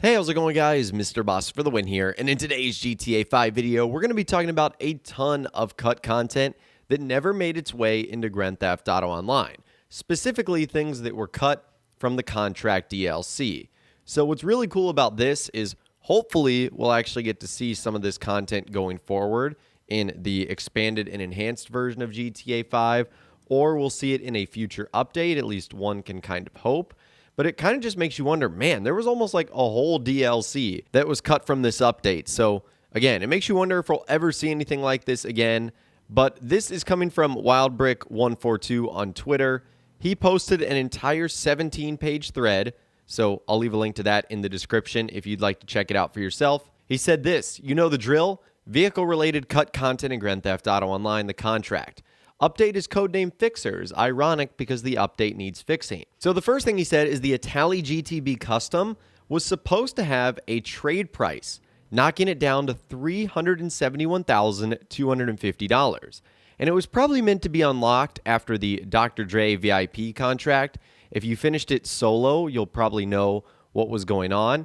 Hey, how's it going, guys? Mr. Boss for the win here, and in today's GTA 5 video, we're going to be talking about a ton of cut content that never made its way into Grand Theft Auto Online, specifically things that were cut from the contract DLC. So what's really cool about this is hopefully we'll actually get to see some of this content going forward in the expanded and enhanced version of GTA 5, or we'll see it in a future update, at least one can kind of hope. But it kind of just makes you wonder, man, there was almost like a whole DLC that was cut from this update. So again, it makes you wonder if we'll ever see anything like this again. But this is coming from WildBrick142 on Twitter. He posted an entire 17-page thread, so I'll leave a link to that in the description if you'd like to check it out for yourself. He said this: "You know the drill. Vehicle-related cut content in Grand Theft Auto Online, the contract. Update is codenamed Fixers. Ironic because the update needs fixing." So the first thing he said is the Itali GTB Custom was supposed to have a trade price, knocking it down to $371,250. And it was probably meant to be unlocked after the Dr. Dre VIP contract. If you finished it solo, you'll probably know what was going on.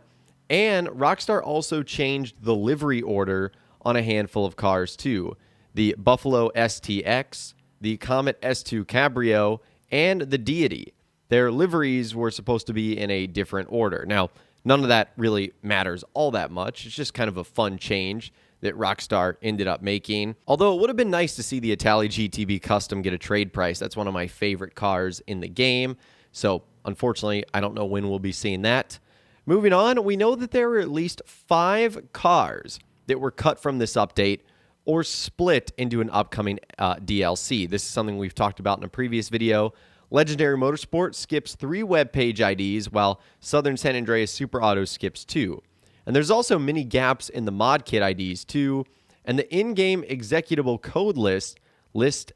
And Rockstar also changed the livery order on a handful of cars too. The Buffalo STX, the Comet S2 Cabrio, and the Deity. Their liveries were supposed to be in a different order. Now, none of that really matters all that much. It's just kind of a fun change that Rockstar ended up making. Although it would have been nice to see the Itali GTB Custom get a trade price. That's one of my favorite cars in the game. So, unfortunately, I don't know when we'll be seeing that. Moving on, we know that there were at least 5 cars that were cut from this update or split into an upcoming DLC. This is something we've talked about in a previous video. Legendary Motorsport skips 3 web page IDs, while Southern San Andreas Super Auto skips 2. And there's also many gaps in the mod kit IDs too, and the in-game executable code list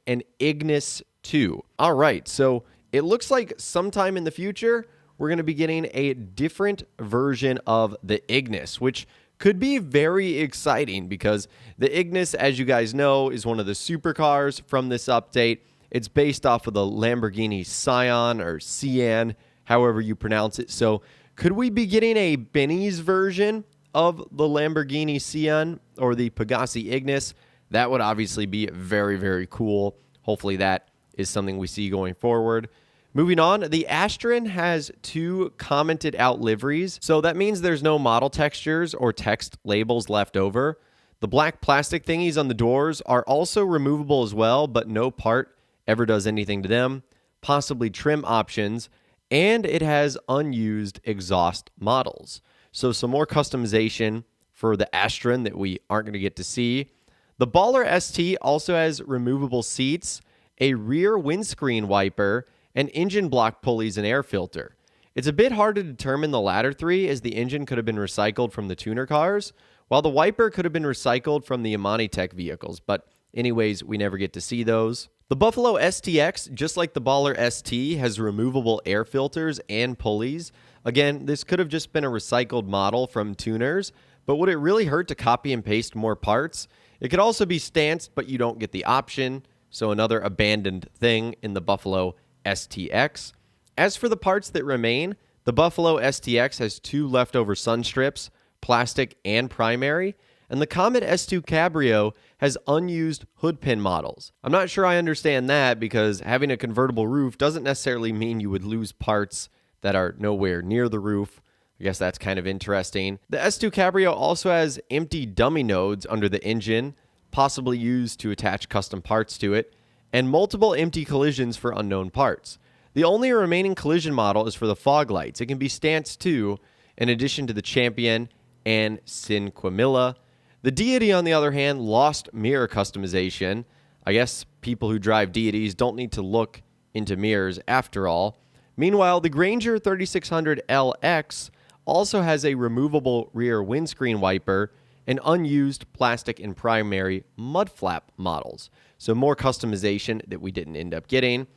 an Ignis 2. All right, so it looks like sometime in the future, we're going to be getting a different version of the Ignis, which could be very exciting because the Ignis, as you guys know, is one of the supercars from this update. It's based off of the Lamborghini Scion or Cian, however you pronounce it. So could we be getting a Benny's version of the Lamborghini Cian or the Pegassi Ignis? That would obviously be very, very cool. Hopefully that is something we see going forward. Moving on, the Astron has 2 commented out liveries, so that means there's no model textures or text labels left over. The black plastic thingies on the doors are also removable as well, but no part ever does anything to them. Possibly trim options, and it has unused exhaust models. So some more customization for the Astron that we aren't going to get to see. The Baller ST also has removable seats, a rear windscreen wiper, and engine block pulleys and air filter. It's a bit hard to determine the latter 3 as the engine could have been recycled from the tuner cars, while the wiper could have been recycled from the Imani Tech vehicles, but anyways, we never get to see those. The Buffalo STX, just like the Baller ST, has removable air filters and pulleys. Again, this could have just been a recycled model from tuners, but would it really hurt to copy and paste more parts? It could also be stanced, but you don't get the option, so another abandoned thing in the Buffalo STX. As for the parts that remain, the Buffalo STX has 2 leftover sun strips, plastic and primary, and the Comet S2 Cabrio has unused hood pin models. I'm not sure I understand that because having a convertible roof doesn't necessarily mean you would lose parts that are nowhere near the roof. I guess that's kind of interesting. The S2 Cabrio also has empty dummy nodes under the engine, possibly used to attach custom parts to it, and multiple empty collisions for unknown parts. The only remaining collision model is for the fog lights. It can be stanced too, in addition to the Champion and Cinquemilla. The Deity, on the other hand, lost mirror customization. I guess people who drive Deities don't need to look into mirrors after all. Meanwhile, the Granger 3600 LX also has a removable rear windscreen wiper and unused plastic and primary mud flap models. So more customization that we didn't end up getting.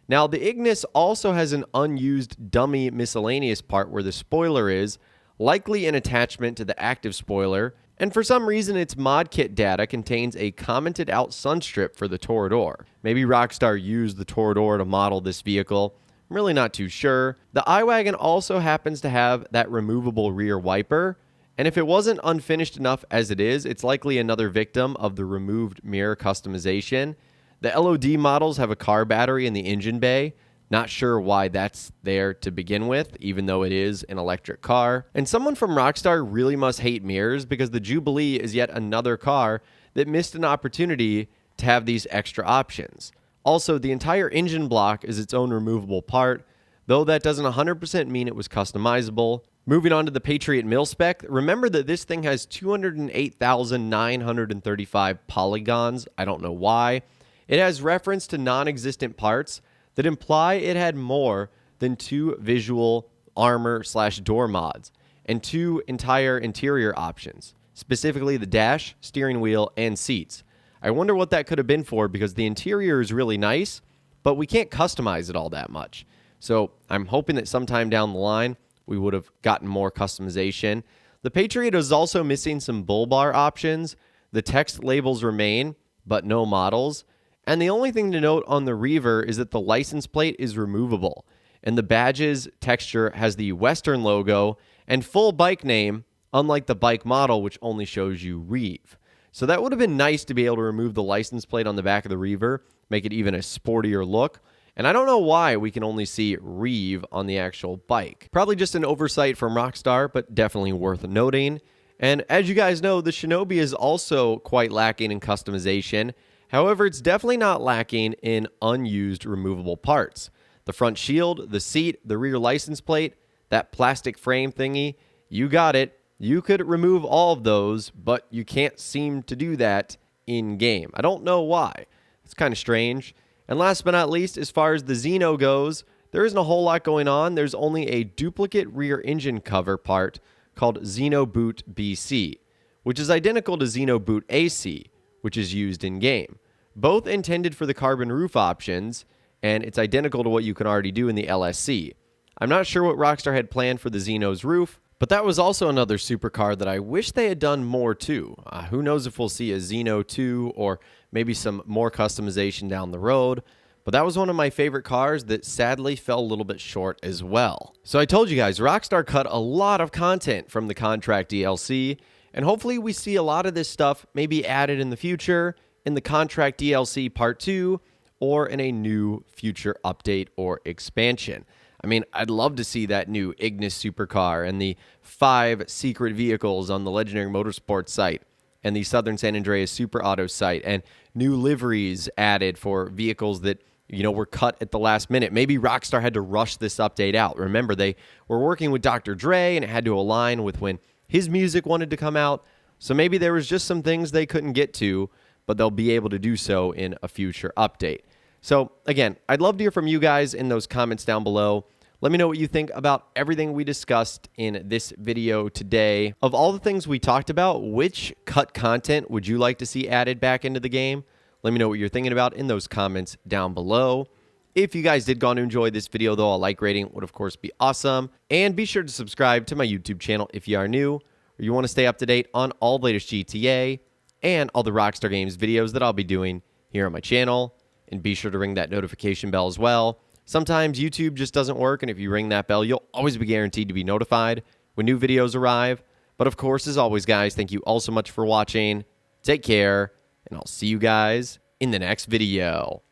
Now, the Ignis also has an unused dummy miscellaneous part where the spoiler is, likely an attachment to the active spoiler, and for some reason its mod kit data contains a commented out sunstrip for the Toreador. Maybe Rockstar used the Toreador to model this vehicle, I'm really not too sure. The iWagon also happens to have that removable rear wiper, and if it wasn't unfinished enough as it is, it's likely another victim of the removed mirror customization. The LOD models have a car battery in the engine bay. Not sure why that's there to begin with, even though it is an electric car. And someone from Rockstar really must hate mirrors, because the Jubilee is yet another car that missed an opportunity to have these extra options. Also, the entire engine block is its own removable part, though that doesn't 100% mean it was customizable. Moving on to the Patriot mil spec, remember that this thing has 208,935 polygons. I don't know why. It has reference to non-existent parts that imply it had more than 2 visual armor/door mods and 2 entire interior options, specifically the dash, steering wheel, and seats. I wonder what that could have been for, because the interior is really nice, but we can't customize it all that much. So I'm hoping that sometime down the line, we would have gotten more customization. The Patriot is also missing some bull bar options. The text labels remain, but no models. And the only thing to note on the Reaver is that the license plate is removable, and the badge's texture has the Western logo and full bike name, unlike the bike model, which only shows you Reeve. So that would have been nice to be able to remove the license plate on the back of the Reaver, make it even a sportier look. And I don't know why we can only see Reeve on the actual bike. Probably just an oversight from Rockstar, but definitely worth noting. And as you guys know, the Shinobi is also quite lacking in customization. However, it's definitely not lacking in unused removable parts. The front shield, the seat, the rear license plate, that plastic frame thingy, you got it. You could remove all of those, but you can't seem to do that in-game. I don't know why. It's kind of strange. And last but not least, as far as the Xeno goes, there isn't a whole lot going on. There's only a duplicate rear engine cover part called Xeno Boot BC, which is identical to Xeno Boot AC, which is used in-game. Both intended for the carbon roof options, and it's identical to what you can already do in the LSC. I'm not sure what Rockstar had planned for the Xeno's roof, but that was also another supercar that I wish they had done more to. Who knows if we'll see a Xeno 2 or maybe some more customization down the road. But that was one of my favorite cars that sadly fell a little bit short as well. So I told you guys, Rockstar cut a lot of content from the contract DLC, and hopefully we see a lot of this stuff maybe added in the future, in the contract DLC Part 2, or in a new future update or expansion. I mean, I'd love to see that new Ignis supercar and the 5 secret vehicles on the Legendary Motorsports site and the Southern San Andreas Super Auto site, and new liveries added for vehicles that, you know, were cut at the last minute. Maybe Rockstar had to rush this update out. Remember, they were working with Dr. Dre, and it had to align with when his music wanted to come out. So maybe there was just some things they couldn't get to, but they'll be able to do so in a future update. So again, I'd love to hear from you guys in those comments down below. Let me know what you think about everything we discussed in this video today. Of all the things we talked about, which cut content would you like to see added back into the game? Let me know what you're thinking about in those comments down below. If you guys did go on to enjoy this video, though, a like rating would, of course, be awesome. And be sure to subscribe to my YouTube channel if you are new, or you want to stay up to date on all the latest GTA and all the Rockstar Games videos that I'll be doing here on my channel. And be sure to ring that notification bell as well. Sometimes YouTube just doesn't work, and if you ring that bell, you'll always be guaranteed to be notified when new videos arrive. But of course, as always, guys, thank you all so much for watching. Take care, and I'll see you guys in the next video.